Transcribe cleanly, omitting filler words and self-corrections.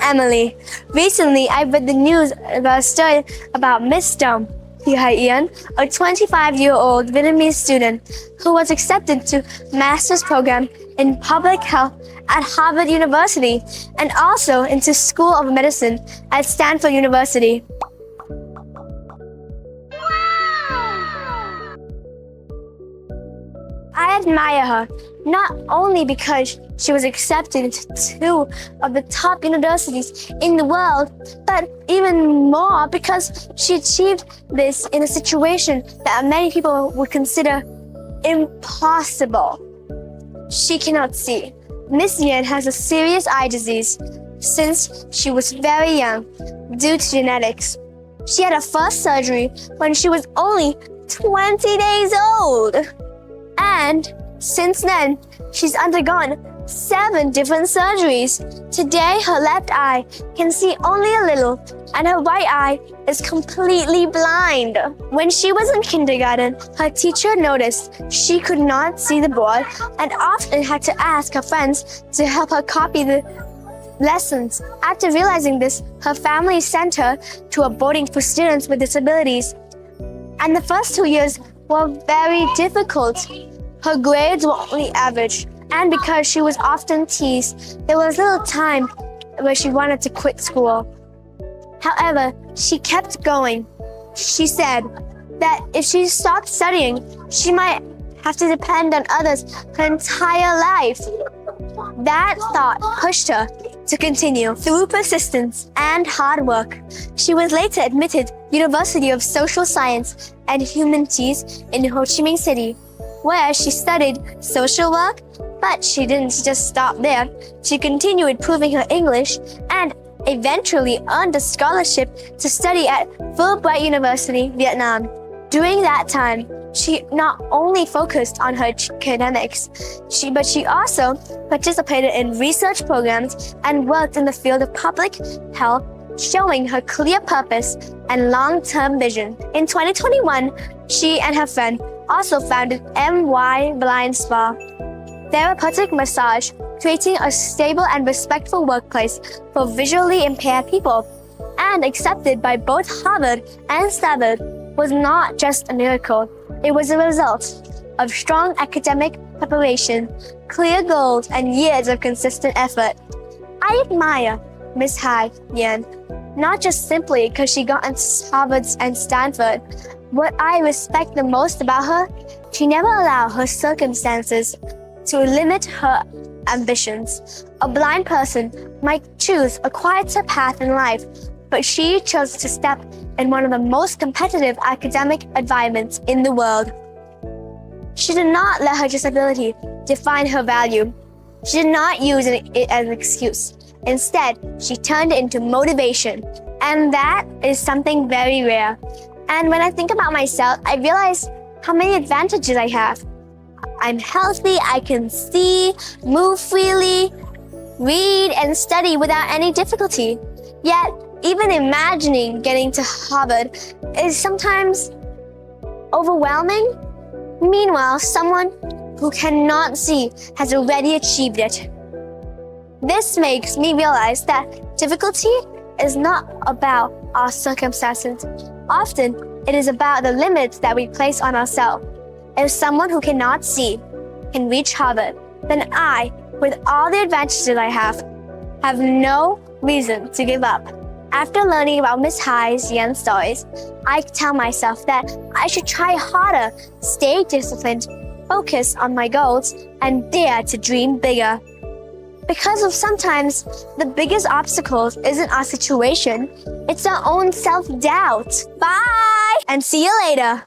Emily. Recently, I read the news about a story about Miss Thi Hai Yen, a 25-year-old Vietnamese student who was accepted to master's program in public health at Harvard University and also into School of Medicine at Stanford University. I admire her, not only because she was accepted into two of the top universities in the world, but even more because she achieved this in a situation that many people would consider impossible. She cannot see. Miss Yen has a serious eye disease since she was very young due to genetics. She had her first surgery when she was only 20 days old. And since then, she's undergone 7 different surgeries. Today, her left eye can see only a little, and her right eye is completely blind. When she was in kindergarten, her teacher noticed she could not see the board and often had to ask her friends to help her copy the lessons. After realizing this, her family sent her to a boarding for students with disabilities. And the first 2 years were very difficult. Her grades were only average, and because she was often teased, there was little time where she wanted to quit school. However, she kept going. She said that if she stopped studying, she might have to depend on others her entire life. That thought pushed her to continue. Through persistence and hard work, she was later admitted University of Social Science and Humanities in Ho Chi Minh City, where she studied social work, but she didn't just stop there. She continued improving her English and eventually earned a scholarship to study at Fulbright University, Vietnam. During that time, she not only focused on her academics, but she also participated in research programs and worked in the field of public health, showing her clear purpose and long-term vision. In 2021, she and her friend also founded MY Blind Spa, therapeutic massage, creating a stable and respectful workplace for visually impaired people. And accepted by both Harvard and Stanford was not just a miracle, it was a result of strong academic preparation, clear goals, and years of consistent effort. I admire Miss Hai Yen, not just simply because she got into Harvard and Stanford. What I respect the most about her, she never allowed her circumstances to limit her ambitions. A blind person might choose a quieter path in life, but she chose to step in one of the most competitive academic environments in the world. She did not let her disability define her value. She did not use it as an excuse. Instead, she turned it into motivation, and that is something very rare. And when I think about myself, I realize how many advantages I have. I'm healthy, I can see, move freely, read and study without any difficulty. Yet, even imagining getting to Harvard is sometimes overwhelming. Meanwhile, someone who cannot see has already achieved it. This makes me realize that difficulty is not about our circumstances. Often, it is about the limits that we place on ourselves. If someone who cannot see can reach Harvard, then I, with all the advantages I have no reason to give up. After learning about Miss Hai Yen's stories, I tell myself that I should try harder, stay disciplined, focus on my goals, and dare to dream bigger. Because of sometimes the biggest obstacles isn't our situation, it's our own self-doubt. Bye! And see you later.